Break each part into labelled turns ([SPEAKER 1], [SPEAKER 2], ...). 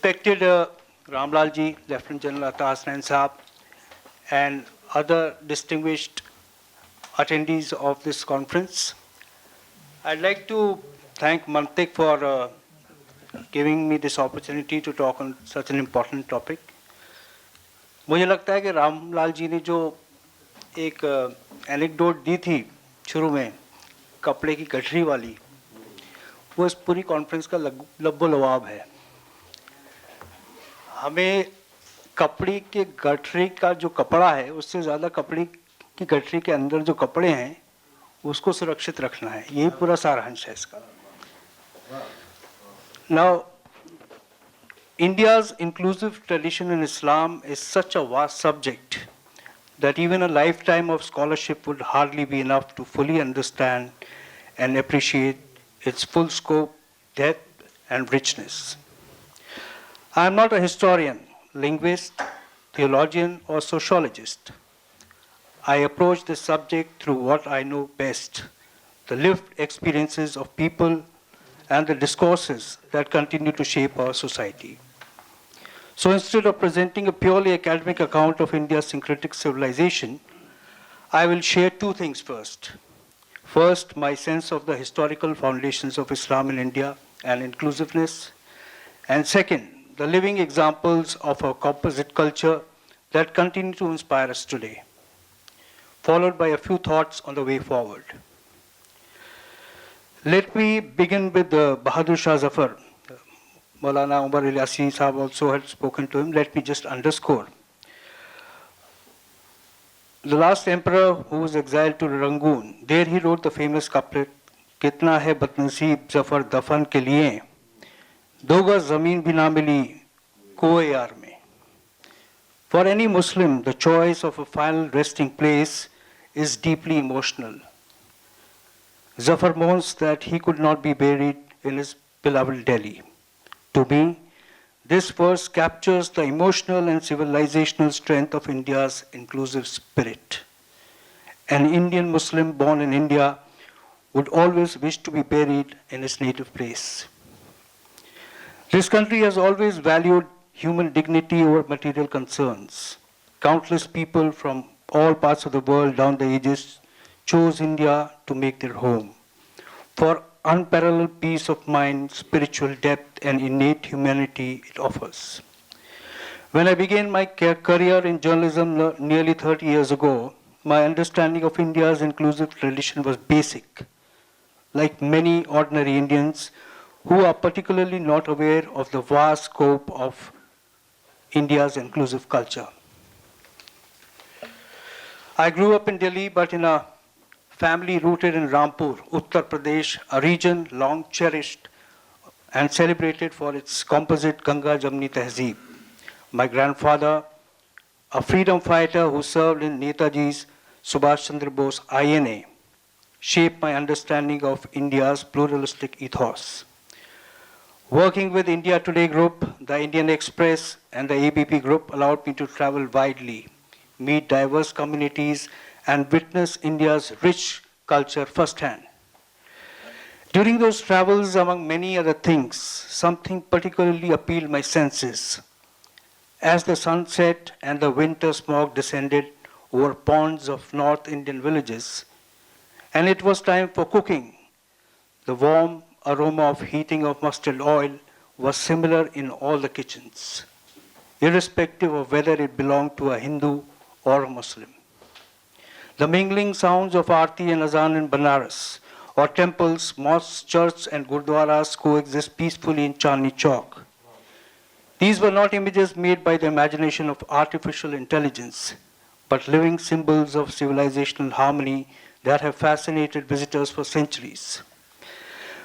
[SPEAKER 1] Respected Ramlal ji, Lieutenant General Ata Hasnain Saab, and other distinguished attendees of this conference, I'd like to thank Mantik for giving me this opportunity to talk on such an important topic. मुझे लगता है कि रामलाल जी ने जो एक anecdote दी थी शुरू में कपड़े की गठरी वाली, वो इस पूरी कॉन्फ्रेंस का लब्बो लवाब है. हमें कपड़े के गठरी का जो कपड़ा है उससे ज़्यादा कपड़े की गठरी के अंदर जो कपड़े हैं उसको सुरक्षित रखना है. यही पूरा सारांश है इसका. Now, India's inclusive tradition in Islam is such a vast subject that even a lifetime of scholarship would hardly be enough to fully understand and appreciate its full scope, depth, and richness. I am not a historian, linguist, theologian, or sociologist. I approach this subject through what I know best, the lived experiences of people and the discourses that continue to shape our society. So instead of presenting a purely academic account of India's syncretic civilization, I will share two things first. First, my sense of the historical foundations of Islam in India and inclusiveness. And second, the living examples of our composite culture that continue to inspire us today, followed by a few thoughts on the way forward. Let me begin with Bahadur Shah Zafar. Maulana Umar Ilyasi Sahab also had spoken to him. Let me just underscore. The last emperor who was exiled to Rangoon, there he wrote the famous couplet, Kitna hai badnasib Zafar dafan ke liye, do gaz zameen bhi na mili koe yaar mein. For any Muslim, the choice of a final resting place is deeply emotional. Zafar mourns that he could not be buried in his beloved Delhi. To me, this verse captures the emotional and civilizational strength of India's inclusive spirit. An Indian Muslim born in India would always wish to be buried in his native place. This country has always valued human dignity over material concerns. Countless people from all parts of the world down the ages chose India to make their home. For unparalleled peace of mind, spiritual depth, and innate humanity it offers. When I began my career in journalism nearly 30 years ago, my understanding of India's inclusive tradition was basic. Like many ordinary Indians who are particularly not aware of the vast scope of India's inclusive culture. I grew up in Delhi, but in a family rooted in Rampur, Uttar Pradesh, a region long cherished and celebrated for its composite Ganga Jamni Tehzeeb. My grandfather, a freedom fighter who served in Netaji's Subhash Chandra Bose INA, shaped my understanding of India's pluralistic ethos. Working with India Today Group, the Indian Express, and the ABP Group allowed me to travel widely, meet diverse communities, and witness India's rich culture firsthand. During those travels, among many other things, something particularly appealed my senses. As the sun set and the winter smog descended over ponds of North Indian villages, and it was time for cooking, the warm aroma of heating of mustard oil was similar in all the kitchens, irrespective of whether it belonged to a Hindu or a Muslim. The mingling sounds of Aarti and Azan in Banaras, or temples, mosques, churches, and gurdwaras coexist peacefully in Chandni Chowk. These were not images made by the imagination of artificial intelligence, but living symbols of civilizational harmony that have fascinated visitors for centuries.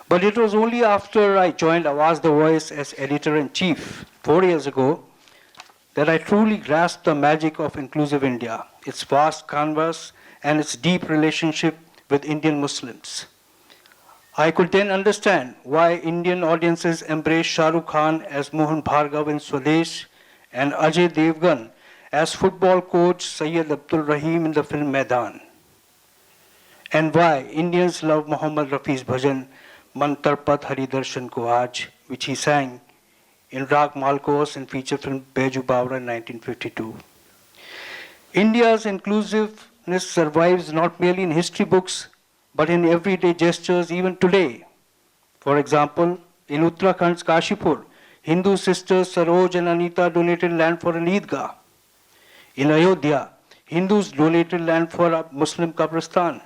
[SPEAKER 1] But it was only after I joined Awaz the Voice as editor-in-chief 4 years ago that I truly grasped the magic of inclusive India, its vast canvas, and its deep relationship with Indian Muslims. I could then understand why Indian audiences embraced Shah Rukh Khan as Mohan Bhargav in Swadesh and Ajay Devgan as football coach Sayyid Abdul Rahim in the film Maidan, and why Indians love Muhammad Rafi's bhajan Man Tarpat Hari Darshan Ko Aaj, which he sang in Rag Malkos and feature film Beju Bawra in 1952. India's inclusiveness survives not merely in history books, but in everyday gestures even today. For example, in Uttarakhand's Kashipur, Hindu sisters Saroj and Anita donated land for an Eidgah. In Ayodhya, Hindus donated land for a Muslim Qabristan.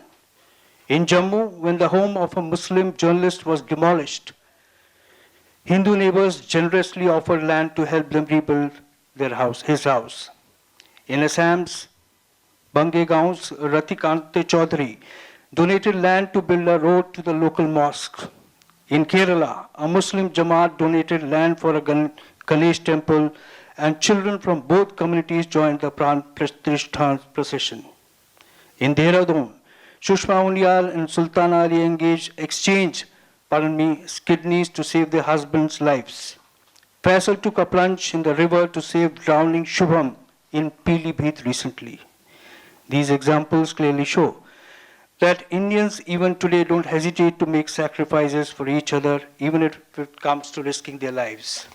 [SPEAKER 1] In Jammu, when the home of a Muslim journalist was demolished, Hindu neighbors generously offered land to help them rebuild his house. In Assam's Bangegaon's Ratikante Chaudhary donated land to build a road to the local mosque. In Kerala, a Muslim Jamaat donated land for a Ganesh temple, and children from both communities joined the Pran Pratishthan procession. In Dehradun, Sushma Unyal and Sultana Ali exchanged kidneys to save their husbands' lives. Faisal took a plunge in the river to save drowning Shubham in Pilibhit recently. These examples clearly show that Indians even today don't hesitate to make sacrifices for each other, even if it comes to risking their lives.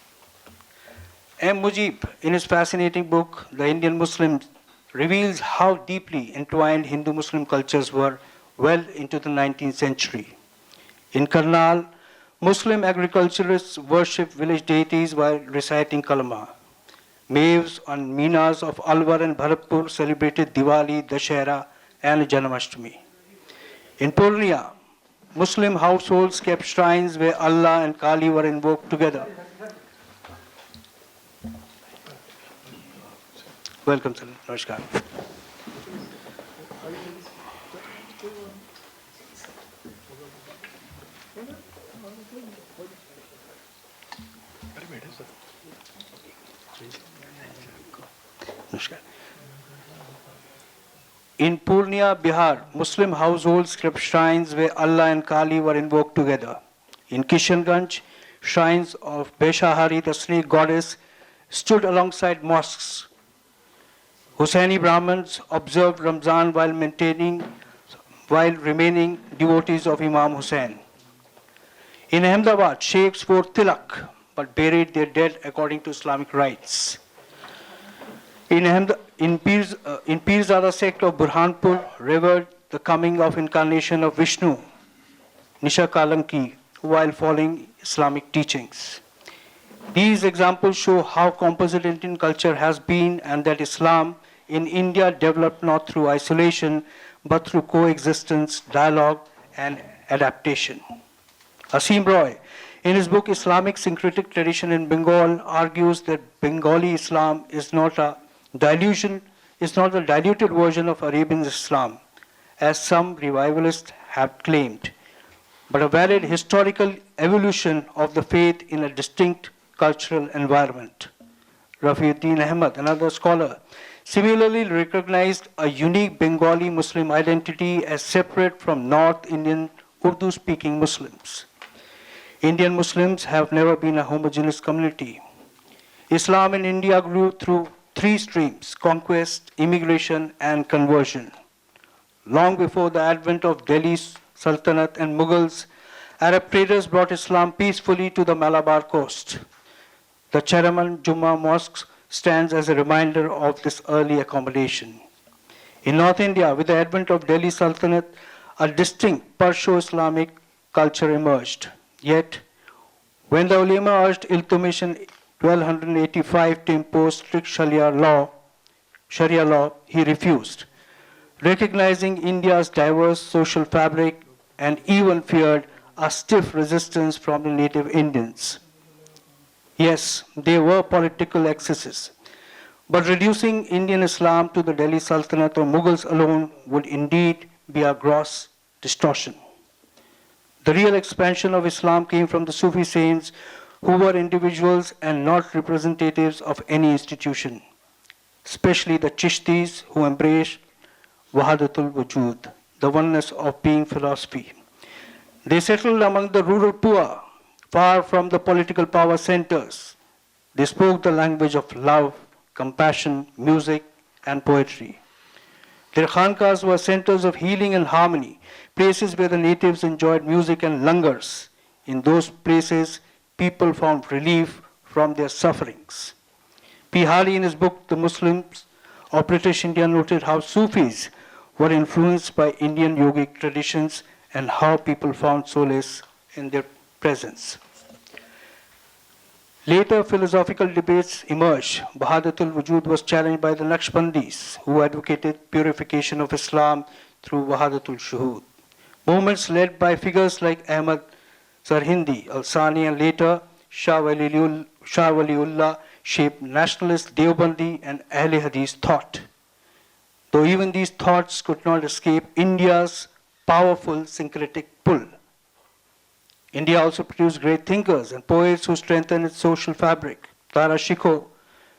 [SPEAKER 1] M. Mujib, in his fascinating book, The Indian Muslims, reveals how deeply entwined Hindu-Muslim cultures were well into the 19th century. In Karnal, Muslim agriculturists worship village deities while reciting Kalama. Maves on Minas of Alwar and Bharatpur celebrated Diwali, Dashera, and Janmashtami. In Purnia, Muslim households kept shrines where Allah and Kali were invoked together. Welcome, sir. Namaskar. In Purnia, Bihar, Muslim households kept shrines where Allah and Kali were invoked together. In Kishanganj, shrines of Beshahari, the snake goddess, stood alongside mosques. Hussaini Brahmins observed Ramzan while remaining devotees of Imam Hussain. In Ahmedabad, sheikhs wore tilak but buried their dead according to Islamic rites. In Pirzada sect of Burhanpur, revered the coming of incarnation of Vishnu, Nisha Kalanki, while following Islamic teachings. These examples show how composite Indian culture has been, and that Islam in India developed not through isolation, but through coexistence, dialogue, and adaptation. Asim Roy, in his book Islamic Syncretic Tradition in Bengal, argues that Bengali Islam is not a diluted version of Arabian Islam, as some revivalists have claimed, but a valid historical evolution of the faith in a distinct cultural environment. Rafiuddin Ahmad, another scholar, similarly recognized a unique Bengali Muslim identity as separate from North Indian Urdu-speaking Muslims. Indian Muslims have never been a homogeneous community. Islam in India grew through three streams: conquest, immigration, and conversion. Long before the advent of Delhi's Sultanate and Mughals, Arab traders brought Islam peacefully to the Malabar coast. The Cheraman Jumma Mosque stands as a reminder of this early accommodation. In North India, with the advent of Delhi Sultanate, a distinct Perso-Islamic culture emerged. Yet, when the ulema urged Iltutmish in 1285 to impose strict Sharia law, he refused, recognizing India's diverse social fabric and even feared a stiff resistance from the native Indians. Yes, there were political excesses, but reducing Indian Islam to the Delhi Sultanate or Mughals alone would indeed be a gross distortion. The real expansion of Islam came from the Sufi saints, who were individuals and not representatives of any institution, especially the Chishtis, who embraced Wahdatul Wujud, the oneness of being philosophy. They settled among the rural poor, far from the political power centers. They spoke the language of love, compassion, music, and poetry. Their khankas were centers of healing and harmony, places where the natives enjoyed music and langars. In those places, people found relief from their sufferings. P. Hari, in his book The Muslims of British India, noted how Sufis were influenced by Indian yogic traditions and how people found solace in their presence. Later, philosophical debates emerged. Wahdatul Wujud was challenged by the Naqshbandis, who advocated purification of Islam through Wahdatul Shuhud. Movements led by figures like Ahmad Sarhindi, Al-Sani, and later Shah Waliullah shaped nationalist Deobandi and Ahle Hadith thought, though even these thoughts could not escape India's powerful syncretic pull. India also produced great thinkers and poets who strengthened its social fabric. Tara Shikoh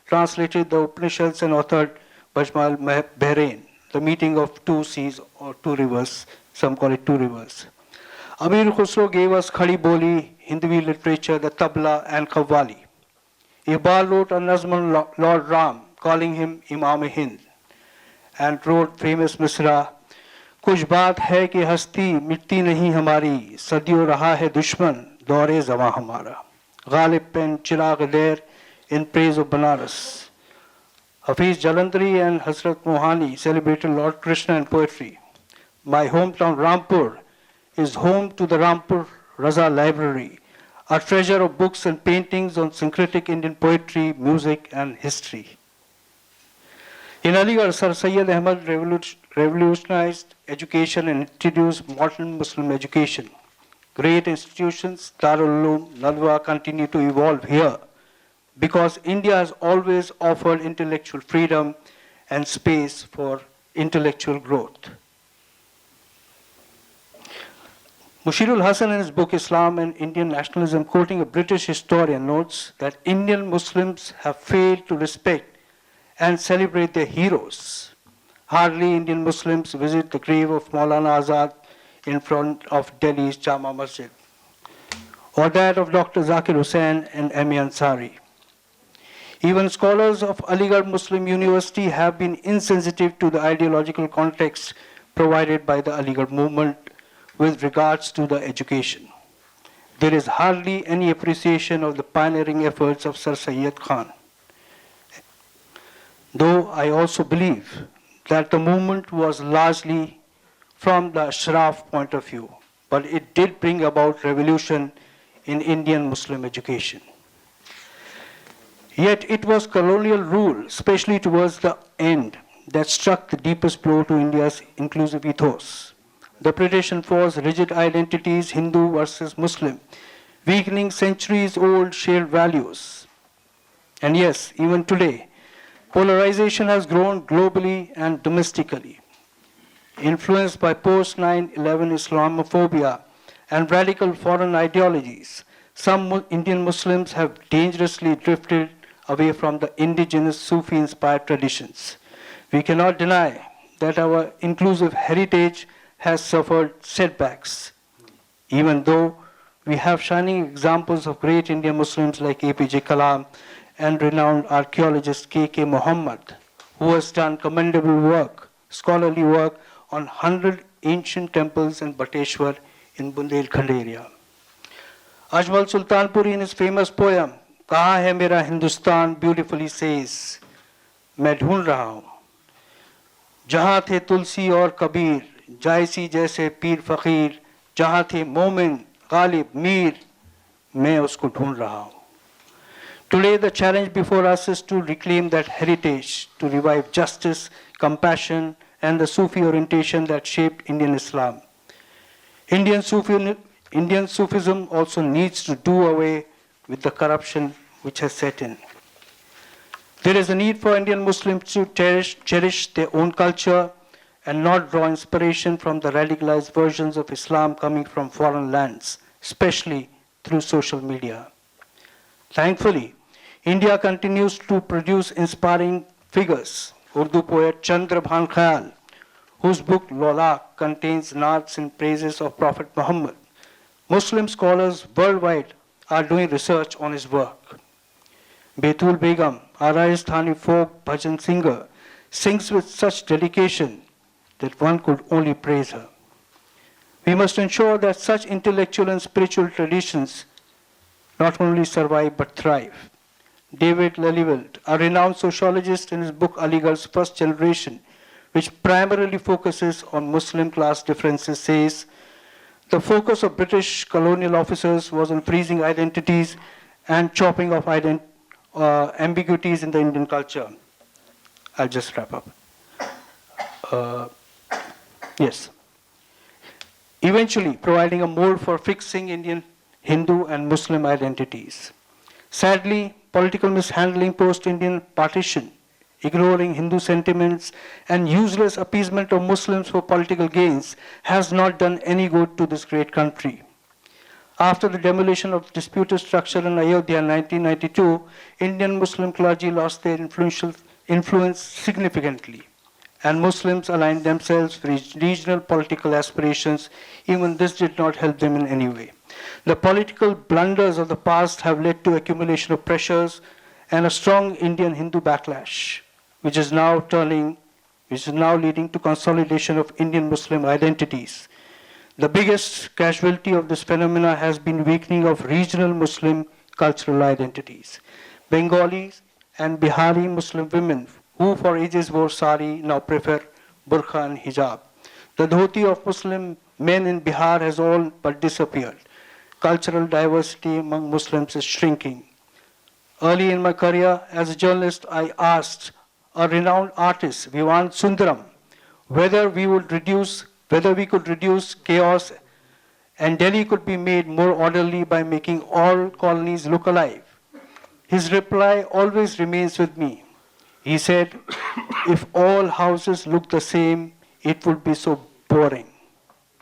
[SPEAKER 1] translated the Upanishads and authored Bajmal Bahrain, the meeting of two seas or two rivers, some call it two rivers. Amir Khusro gave us Khadi Boli, Hindvi literature, the Tabla and Qawwali. Iqbal wrote a Nazm on Lord Ram, calling him Imam-e-Hind, and wrote famous Misra, कुछ बात है कि हस्ती मिटती नहीं हमारी, सदियों रहा है दुश्मन दौरे ज़मां हमारा. Ghalib penned Chirag Dair in praise of Banaras. Hafiz Jalandhari and Hasrat Mohani celebrated Lord Krishna in poetry. My hometown Rampur is home to the Rampur Raza Library, a treasure of books and paintings on syncretic Indian poetry, music and history. In Aligarh, Sir Syed Ahmad revolutionized education and introduced modern Muslim education. Great institutions, Darul Uloom, Nadwa, continue to evolve here because India has always offered intellectual freedom and space for intellectual growth. Mushirul Hasan, in his book Islam and Indian Nationalism, quoting a British historian, notes that Indian Muslims have failed to respect and celebrate their heroes. Hardly Indian Muslims visit the grave of Maulana Azad in front of Delhi's Jama Masjid, or that of Dr. Zakir Hussain and M.A. Ansari. Even scholars of Aligarh Muslim University have been insensitive to the ideological context provided by the Aligarh movement with regards to the education. There is hardly any appreciation of the pioneering efforts of Sir Syed Khan. Though I also believe that the movement was largely from the Ashraf point of view, but it did bring about revolution in Indian Muslim education. Yet it was colonial rule, especially towards the end, that struck the deepest blow to India's inclusive ethos. The British enforced rigid identities, Hindu versus Muslim, weakening centuries-old shared values. And yes, even today, polarization has grown globally and domestically. Influenced by post-9/11 Islamophobia and radical foreign ideologies, some Indian Muslims have dangerously drifted away from the indigenous Sufi-inspired traditions. We cannot deny that our inclusive heritage has suffered setbacks, even though we have shining examples of great Indian Muslims like APJ Kalam and renowned archaeologist K.K. Muhammad, who has done commendable work, scholarly work on 100 ancient temples in Bateshwar in Bundelkhand area. Ajmal Sultanpuri, in his famous poem, "Kahan hai mera Hindustan," beautifully says, "Main dhoond raha hoon. Jahan the Tulsi aur Kabir, jaisi jaise Peer Fakir, jahan the Momin, Ghalib, Mir, main usko dhoond raha hoon." Today, the challenge before us is to reclaim that heritage, to revive justice, compassion, and the Sufi orientation that shaped Indian Islam. Indian Sufism also needs to do away with the corruption which has set in. There is a need for Indian Muslims to cherish their own culture and not draw inspiration from the radicalized versions of Islam coming from foreign lands, especially through social media. Thankfully, India continues to produce inspiring figures. Urdu poet Chandra Bhan Khayal, whose book Lola contains naats in praises of Prophet Muhammad. Muslim scholars worldwide are doing research on his work. Betul Begum, a Rajasthani folk bhajan singer, sings with such dedication that one could only praise her. We must ensure that such intellectual and spiritual traditions not only survive but thrive. David Lelieveld, a renowned sociologist, in his book Aligarh's First Generation, which primarily focuses on Muslim class differences, says the focus of British colonial officers was on freezing identities and chopping off ambiguities in the Indian culture. I'll just wrap up. Yes. Eventually providing a mold for fixing Indian, Hindu and Muslim identities. Sadly, political mishandling post-Indian partition, ignoring Hindu sentiments and useless appeasement of Muslims for political gains has not done any good to this great country. After the demolition of the disputed structure in Ayodhya in 1992, Indian Muslim clergy lost their influence significantly, and Muslims aligned themselves with regional political aspirations. Even this did not help them in any way. The political blunders of the past have led to accumulation of pressures and a strong Indian Hindu backlash, which is now leading to consolidation of Indian Muslim identities. The biggest casualty of this phenomena has been weakening of regional Muslim cultural identities. Bengalis and Bihari Muslim women who for ages wore sari now prefer burqa and hijab. The dhoti of Muslim men in Bihar has all but disappeared. Cultural diversity among Muslims is shrinking. Early in my career as a journalist, I asked a renowned artist, Vivan Sundaram, whether we could reduce chaos and Delhi could be made more orderly by making all colonies look alive. His reply always remains with me. He said, if all houses look the same, it would be so boring.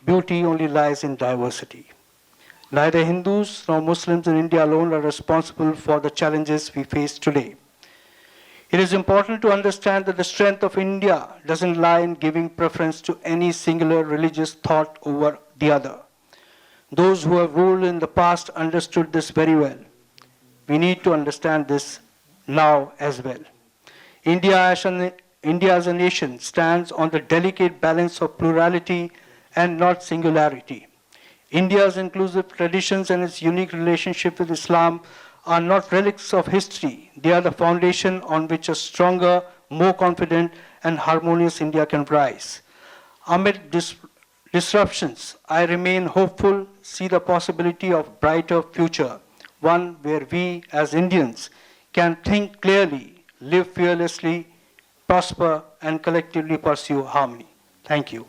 [SPEAKER 1] Beauty only lies in diversity. Neither Hindus nor Muslims in India alone are responsible for the challenges we face today. It is important to understand that the strength of India doesn't lie in giving preference to any singular religious thought over the other. Those who have ruled in the past understood this very well. We need to understand this now as well. India as a nation stands on the delicate balance of plurality and not singularity. India's inclusive traditions and its unique relationship with Islam are not relics of history. They are the foundation on which a stronger, more confident and harmonious India can rise. Amid disruptions, I remain hopeful, see the possibility of brighter future, one where we as Indians can think clearly, live fearlessly, prosper and collectively pursue harmony. Thank you.